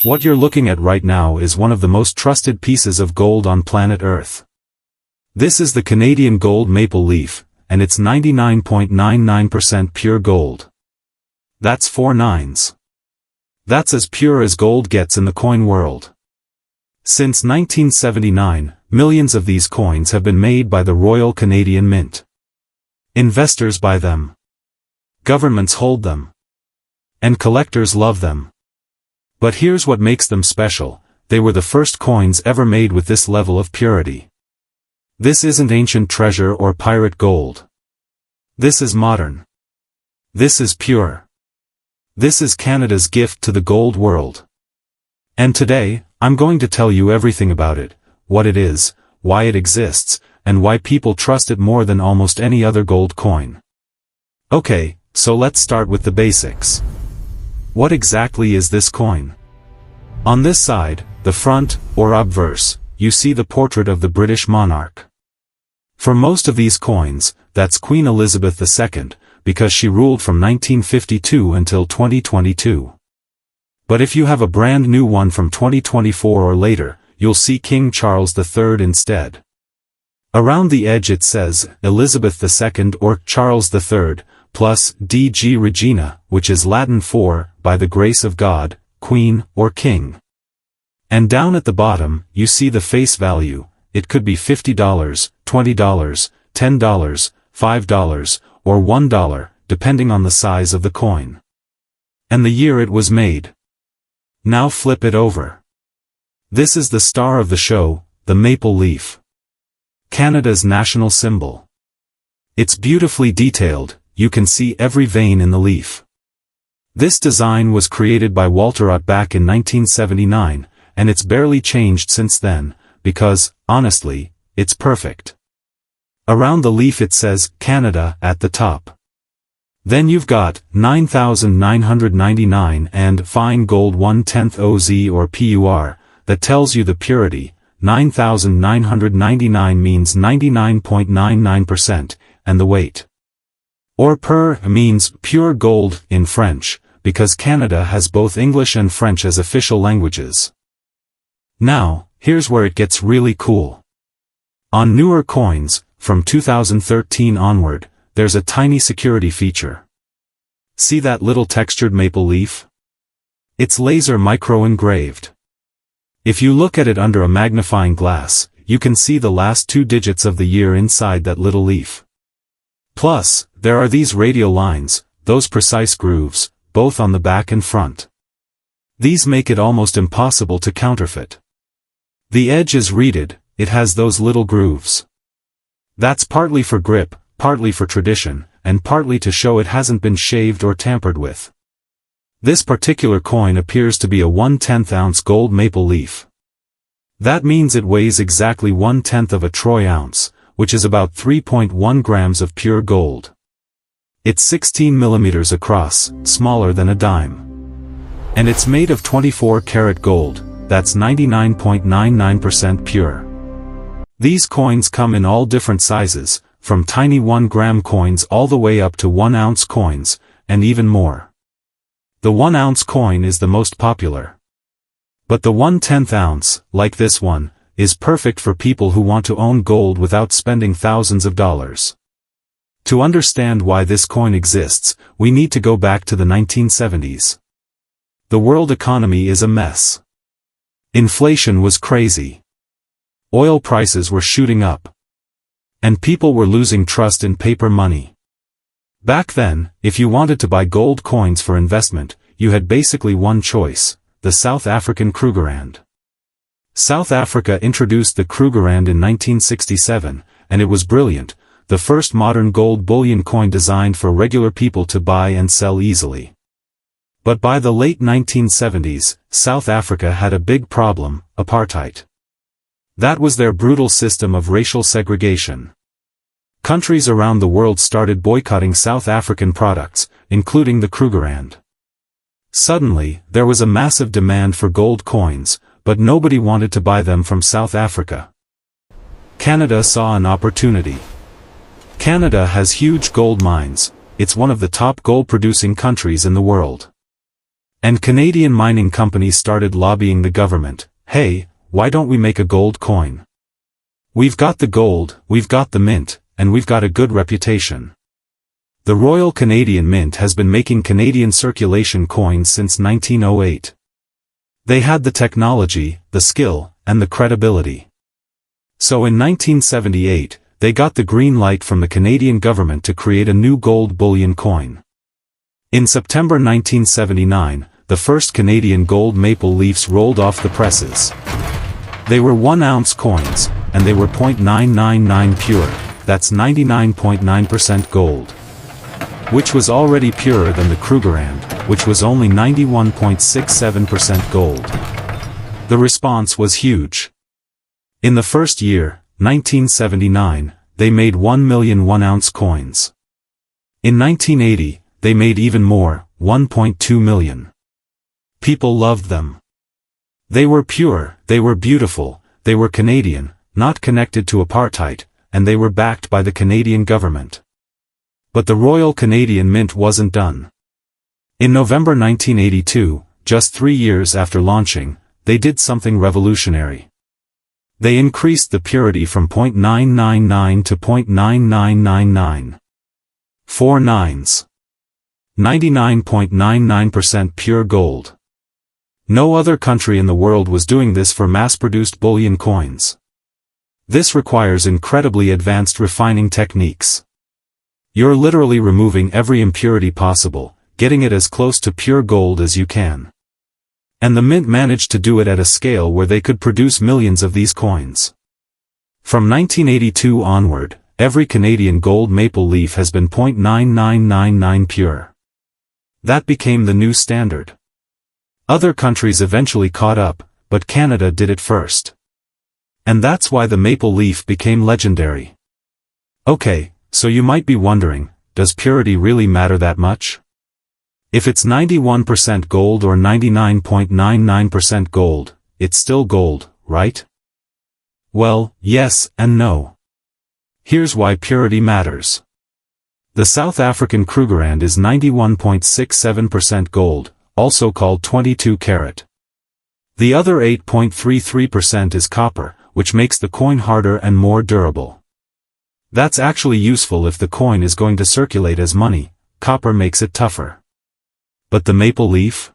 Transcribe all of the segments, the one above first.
What you're looking at right now is one of the most trusted pieces of gold on planet Earth. This is the Canadian gold maple leaf, and it's 99.99% pure gold. That's 4 nines. That's as pure as gold gets in the coin world. Since 1979, millions of these coins have been made by the Royal Canadian Mint. Investors buy them. Governments hold them. And collectors love them. But here's what makes them special: they were the first coins ever made with this level of purity. This isn't ancient treasure or pirate gold. This is modern. This is pure. This is Canada's gift to the gold world. And today, I'm going to tell you everything about it, what it is, why it exists, and why people trust it more than almost any other gold coin. Okay, so let's start with the basics. What exactly is this coin? On this side, the front, or obverse, you see the portrait of the British monarch. For most of these coins, that's Queen Elizabeth II, because she ruled from 1952 until 2022. But if you have a brand new one from 2024 or later, you'll see King Charles III instead. Around the edge it says, Elizabeth II or Charles III, plus DG Regina, which is Latin for, by the grace of God, Queen, or King. And down at the bottom, you see the face value. It could be $50, $20, $10, $5, or $1, depending on the size of the coin. And the year it was made. Now flip it over. This is the star of the show, the maple leaf. Canada's national symbol. It's beautifully detailed. You can see every vein in the leaf. This design was created by Walter Ott back in 1979, and it's barely changed since then, because, honestly, it's perfect. Around the leaf it says, Canada, at the top. Then you've got, 9,999 and fine gold 1/10 OZ or PUR, that tells you the purity. 9,999 means 99.99%, and the weight. Or pur means pure gold in French, because Canada has both English and French as official languages. Now, here's where it gets really cool. On newer coins, from 2013 onward, there's a tiny security feature. See that little textured maple leaf? It's laser micro-engraved. If you look at it under a magnifying glass, you can see the last 2 digits of the year inside that little leaf. Plus, there are these radial lines, those precise grooves, both on the back and front. These make it almost impossible to counterfeit. The edge is reeded, it has those little grooves. That's partly for grip, partly for tradition, and partly to show it hasn't been shaved or tampered with. This particular coin appears to be a 1/10 ounce gold maple leaf. That means it weighs exactly 1/10 of a troy ounce, which is about 3.1 grams of pure gold. It's 16 millimeters across, smaller than a dime. And it's made of 24 karat gold, that's 99.99% pure. These coins come in all different sizes, from tiny 1-gram coins all the way up to 1-ounce coins, and even more. The 1-ounce coin is the most popular. But the 1/10 ounce, like this one, is perfect for people who want to own gold without spending thousands of dollars. To understand why this coin exists, we need to go back to the 1970s. The world economy is a mess. Inflation was crazy. Oil prices were shooting up. And people were losing trust in paper money. Back then, if you wanted to buy gold coins for investment, you had basically one choice: the South African Krugerrand. South Africa introduced the Krugerrand in 1967, and it was brilliant, the first modern gold bullion coin designed for regular people to buy and sell easily. But by the late 1970s, South Africa had a big problem: apartheid. That was their brutal system of racial segregation. Countries around the world started boycotting South African products, including the Krugerrand. Suddenly, there was a massive demand for gold coins, but nobody wanted to buy them from South Africa. Canada saw an opportunity. Canada has huge gold mines, it's one of the top gold-producing countries in the world. And Canadian mining companies started lobbying the government, "Hey, why don't we make a gold coin? We've got the gold, we've got the mint, and we've got a good reputation." The Royal Canadian Mint has been making Canadian circulation coins since 1908. They had the technology, the skill, and the credibility. So in 1978, they got the green light from the Canadian government to create a new gold bullion coin. In September 1979, the first Canadian gold maple leafs rolled off the presses. They were 1-ounce coins, and they were .999 pure, that's 99.9% gold. Which was already purer than the Krugerrand, which was only 91.67% gold. The response was huge. In the first year, 1979, they made 1 million 1-ounce coins. In 1980, they made even more, 1.2 million. People loved them. They were pure, they were beautiful, they were Canadian, not connected to apartheid, and they were backed by the Canadian government. But the Royal Canadian Mint wasn't done. In November 1982, just 3 years after launching, they did something revolutionary. They increased the purity from .999 to .9999. 4 nines. 99.99% pure gold. No other country in the world was doing this for mass-produced bullion coins. This requires incredibly advanced refining techniques. You're literally removing every impurity possible, getting it as close to pure gold as you can. And the mint managed to do it at a scale where they could produce millions of these coins. From 1982 onward, every Canadian gold maple leaf has been .9999 pure. That became the new standard. Other countries eventually caught up, but Canada did it first. And that's why the maple leaf became legendary. Okay, so you might be wondering, does purity really matter that much? If it's 91% gold or 99.99% gold, it's still gold, right? Well, yes and no. Here's why purity matters. The South African Krugerrand is 91.67% gold, also called 22 karat. The other 8.33% is copper, which makes the coin harder and more durable. That's actually useful if the coin is going to circulate as money. Copper makes it tougher. But the maple leaf?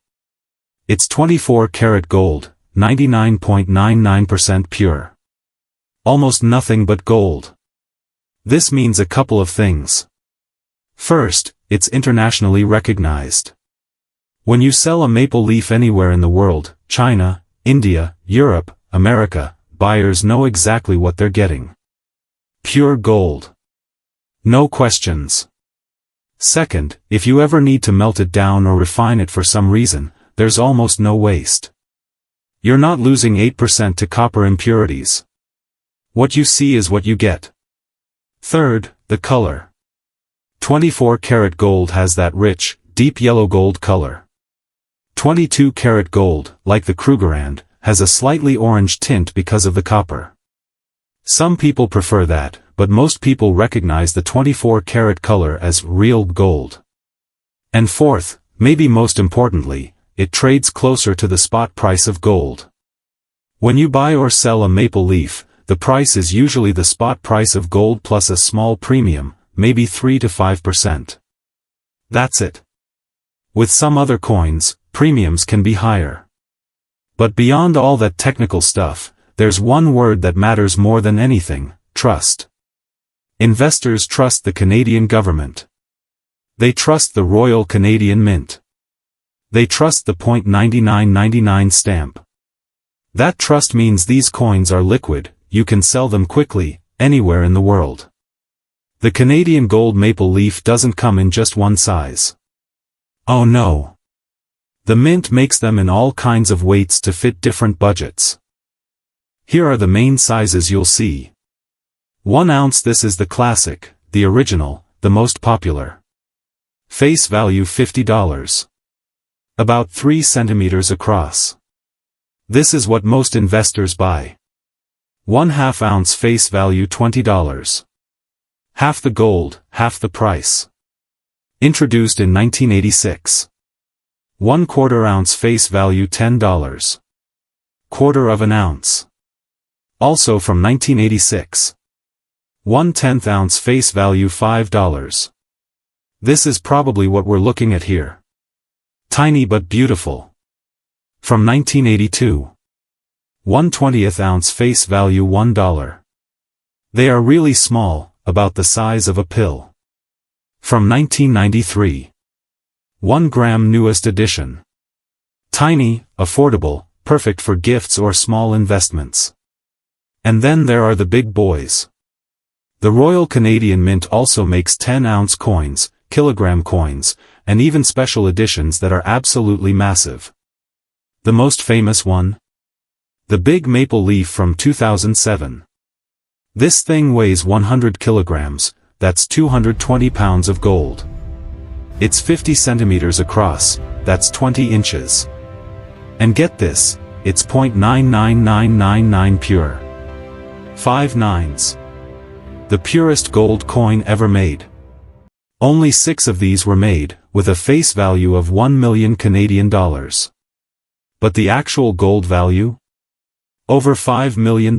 It's 24 karat gold, 99.99% pure. Almost nothing but gold. This means a couple of things. First, it's internationally recognized. When you sell a maple leaf anywhere in the world, China, India, Europe, America, buyers know exactly what they're getting. Pure gold. No questions. Second, if you ever need to melt it down or refine it for some reason, there's almost no waste. You're not losing 8% to copper impurities. What you see is what you get. Third, the color. 24 karat gold has that rich, deep yellow gold color. 22 karat gold, like the Krugerrand, has a slightly orange tint because of the copper. Some people prefer that, but most people recognize the 24 karat color as real gold. And fourth, maybe most importantly, it trades closer to the spot price of gold. When you buy or sell a maple leaf, the price is usually the spot price of gold plus a small premium, maybe 3 to 5%. That's it. With some other coins, premiums can be higher. But beyond all that technical stuff, there's one word that matters more than anything: trust. Investors trust the Canadian government. They trust the Royal Canadian Mint. They trust the .9999 stamp. That trust means these coins are liquid, you can sell them quickly, anywhere in the world. The Canadian gold maple leaf doesn't come in just one size. Oh no. The mint makes them in all kinds of weights to fit different budgets. Here are the main sizes you'll see. 1 ounce. This is the classic, the original, the most popular. Face value $50. About 3 centimeters across. This is what most investors buy. 1/2 ounce. Face value $20. Half the gold, half the price. Introduced in 1986. 1/4 ounce face value $10. 1/4 of an ounce. Also from 1986. 1/10 ounce face value $5. This is probably what we're looking at here. Tiny but beautiful. From 1982. 1/20 ounce face value $1. They are really small, about the size of a pill. From 1993. 1 gram newest edition. Tiny, affordable, perfect for gifts or small investments. And then there are the big boys. The Royal Canadian Mint also makes 10-ounce coins, kilogram coins, and even special editions that are absolutely massive. The most famous one? The Big Maple Leaf from 2007. This thing weighs 100 kilograms, that's 220 pounds of gold. It's 50 centimeters across, that's 20 inches. And get this, it's 0.99999 pure. 5 nines. The purest gold coin ever made. Only 6 of these were made, with a face value of 1 million Canadian dollars. But the actual gold value? Over $5 million.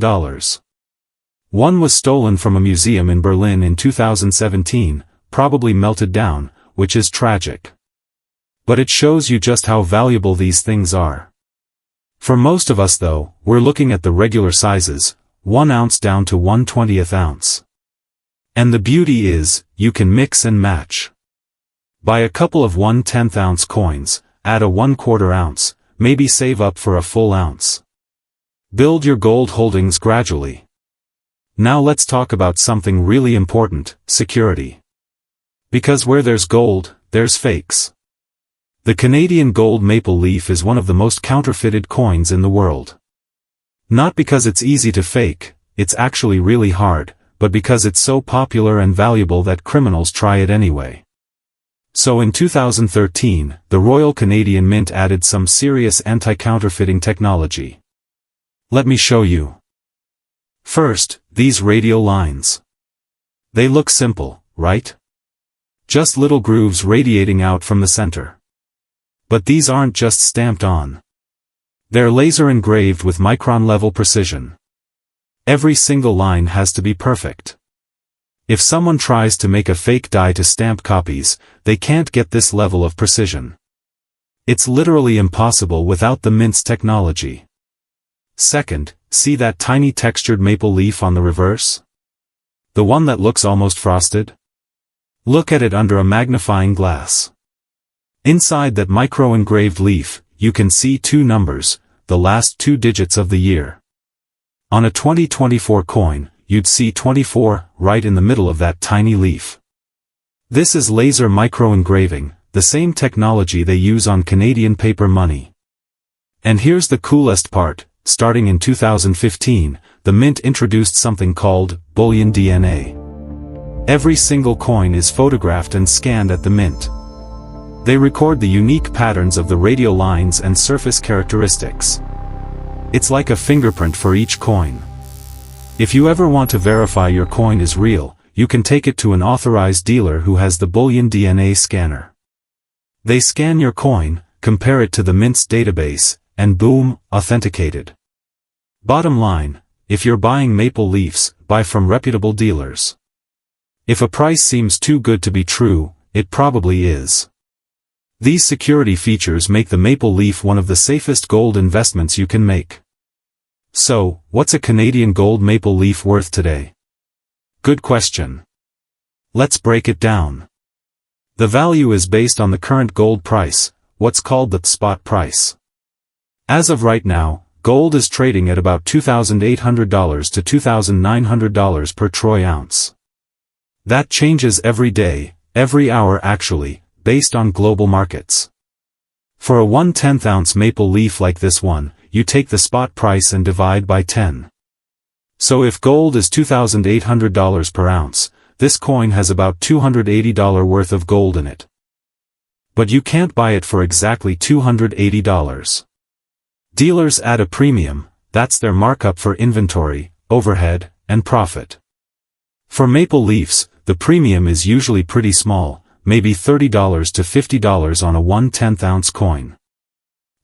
One was stolen from a museum in Berlin in 2017, probably melted down, which is tragic. But it shows you just how valuable these things are. For most of us though, we're looking at the regular sizes, 1 ounce down to 1/20 ounce. And the beauty is, you can mix and match. Buy a couple of 1/10 ounce coins, add a 1/4 ounce, maybe save up for a full ounce. Build your gold holdings gradually. Now let's talk about something really important, security. Because where there's gold, there's fakes. The Canadian gold maple leaf is one of the most counterfeited coins in the world. Not because it's easy to fake, it's actually really hard, but because it's so popular and valuable that criminals try it anyway. So in 2013, the Royal Canadian Mint added some serious anti-counterfeiting technology. Let me show you. First, these radial lines. They look simple, right? Just little grooves radiating out from the center. But these aren't just stamped on. They're laser engraved with micron-level precision. Every single line has to be perfect. If someone tries to make a fake die to stamp copies, they can't get this level of precision. It's literally impossible without the Mint's technology. Second, see that tiny textured maple leaf on the reverse? The one that looks almost frosted? Look at it under a magnifying glass. Inside that micro-engraved leaf, you can see 2 numbers, the last 2 digits of the year. On a 2024 coin, you'd see 24, right in the middle of that tiny leaf. This is laser micro-engraving, the same technology they use on Canadian paper money. And here's the coolest part, starting in 2015, the Mint introduced something called bullion DNA. Every single coin is photographed and scanned at the Mint. They record the unique patterns of the radial lines and surface characteristics. It's like a fingerprint for each coin. If you ever want to verify your coin is real, you can take it to an authorized dealer who has the bullion DNA scanner. They scan your coin, compare it to the Mint's database, and boom, authenticated. Bottom line, if you're buying maple leafs, buy from reputable dealers. If a price seems too good to be true, it probably is. These security features make the maple leaf one of the safest gold investments you can make. So, what's a Canadian gold maple leaf worth today? Good question. Let's break it down. The value is based on the current gold price, what's called the spot price. As of right now, gold is trading at about $2,800 to $2,900 per troy ounce. That changes every day, every hour actually, based on global markets. For a 1/10 ounce maple leaf like this one, you take the spot price and divide by 10. So if gold is $2,800 per ounce, this coin has about $280 worth of gold in it. But you can't buy it for exactly $280. Dealers add a premium, that's their markup for inventory, overhead, and profit. For maple leafs, the premium is usually pretty small, maybe $30 to $50 on a 1/10 ounce coin.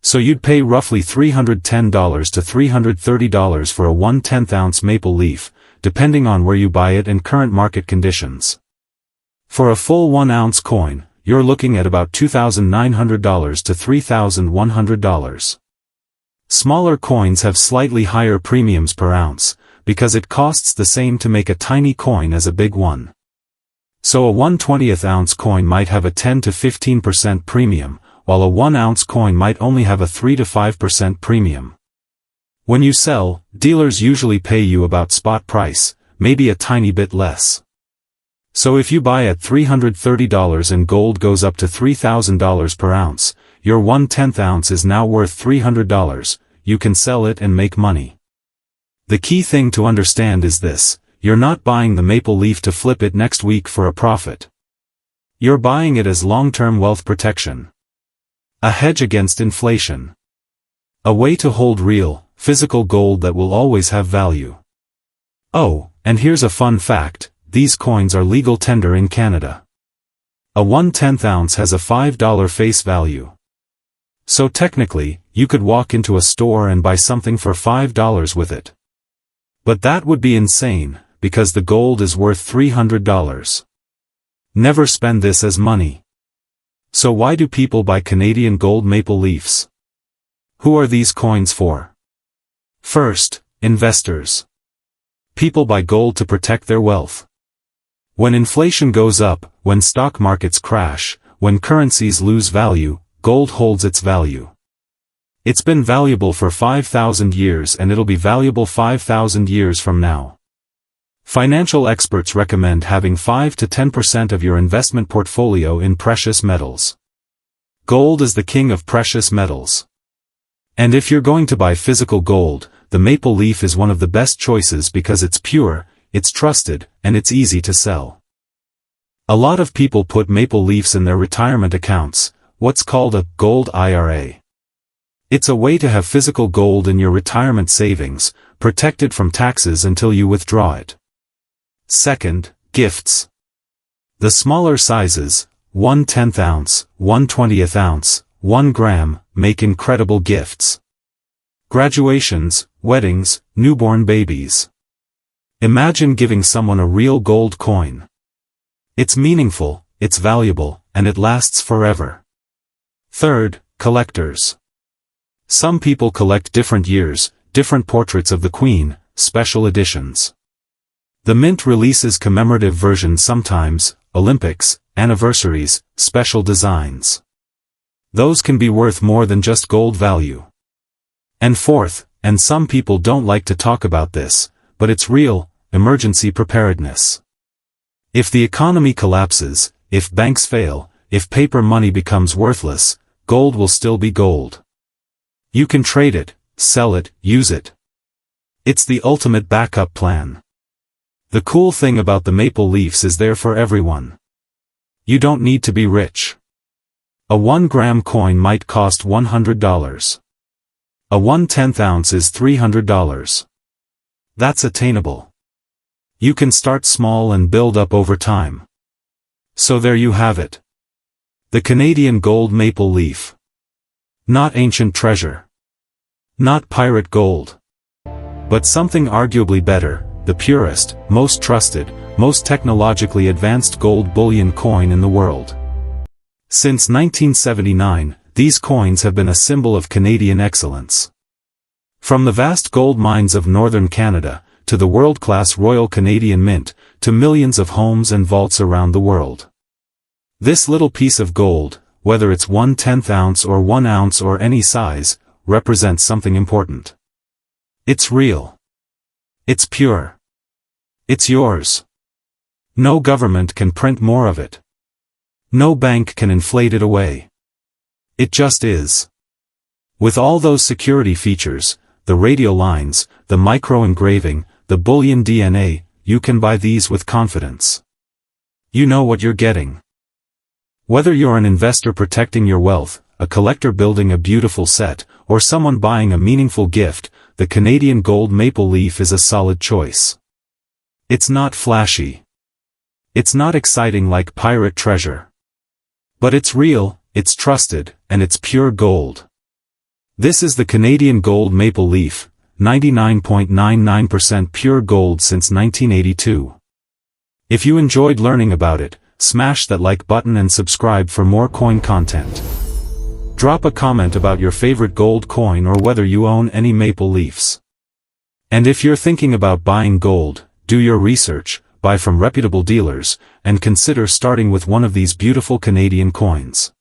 So you'd pay roughly $310 to $330 for a 1/10 ounce maple leaf, depending on where you buy it and current market conditions. For a full 1 ounce coin, you're looking at about $2,900 to $3,100. Smaller coins have slightly higher premiums per ounce, because it costs the same to make a tiny coin as a big one. So a 1/20th ounce coin might have a 10 to 15% premium, while a 1 ounce coin might only have a 3 to 5% premium. When you sell, dealers usually pay you about spot price, maybe a tiny bit less. So if you buy at $330 and gold goes up to $3,000 per ounce, your 1/10 ounce is now worth $300, you can sell it and make money. The key thing to understand is this: you're not buying the maple leaf to flip it next week for a profit. You're buying it as long-term wealth protection. A hedge against inflation. A way to hold real, physical gold that will always have value. Oh, and here's a fun fact: these coins are legal tender in Canada. A 1/10 ounce has a $5 face value. So technically, you could walk into a store and buy something for $5 with it. But that would be insane, because the gold is worth $300. Never spend this as money. So why do people buy Canadian gold maple leafs? Who are these coins for? First, investors. People buy gold to protect their wealth. When inflation goes up, when stock markets crash, when currencies lose value, gold holds its value. It's been valuable for 5,000 years and it'll be valuable 5,000 years from now. Financial experts recommend having 5 to 10% of your investment portfolio in precious metals. Gold is the king of precious metals. And if you're going to buy physical gold, the maple leaf is one of the best choices because it's pure, it's trusted, and it's easy to sell. A lot of people put maple leafs in their retirement accounts, what's called a gold IRA. It's a way to have physical gold in your retirement savings, protected from taxes until you withdraw it. Second, gifts. The smaller sizes, 1/10 ounce, 1/20th ounce, 1 gram, make incredible gifts. Graduations, weddings, newborn babies. Imagine giving someone a real gold coin. It's meaningful, it's valuable, and it lasts forever. Third, collectors. Some people collect different years, different portraits of the Queen, special editions. The Mint releases commemorative versions sometimes, Olympics, anniversaries, special designs. Those can be worth more than just gold value. And fourth, and some people don't like to talk about this, but it's real, emergency preparedness. If the economy collapses, if banks fail, if paper money becomes worthless, gold will still be gold. You can trade it, sell it, use it. It's the ultimate backup plan. The cool thing about the maple leafs is they're for everyone. You don't need to be rich. A 1 gram coin might cost $100. A 1/10 ounce is $300. That's attainable. You can start small and build up over time. So there you have it. The Canadian gold maple leaf. Not ancient treasure. Not pirate gold. But something arguably better, the purest, most trusted, most technologically advanced gold bullion coin in the world. Since 1979, these coins have been a symbol of Canadian excellence. From the vast gold mines of northern Canada, to the world-class Royal Canadian Mint, to millions of homes and vaults around the world. This little piece of gold, whether it's 1/10 ounce or 1 ounce or any size, represents something important. It's real. It's pure. It's yours. No government can print more of it. No bank can inflate it away. It just is. With all those security features, the radial lines, the micro-engraving, the bullion DNA, you can buy these with confidence. You know what you're getting. Whether you're an investor protecting your wealth, a collector building a beautiful set, or someone buying a meaningful gift, the Canadian gold maple leaf is a solid choice. It's not flashy. It's not exciting like pirate treasure. But it's real, it's trusted, and it's pure gold. This is the Canadian gold maple leaf, 99.99% pure gold since 1982. If you enjoyed learning about it, smash that like button and subscribe for more coin content. Drop a comment about your favorite gold coin or whether you own any maple leafs. And if you're thinking about buying gold, do your research, buy from reputable dealers, and consider starting with one of these beautiful Canadian coins.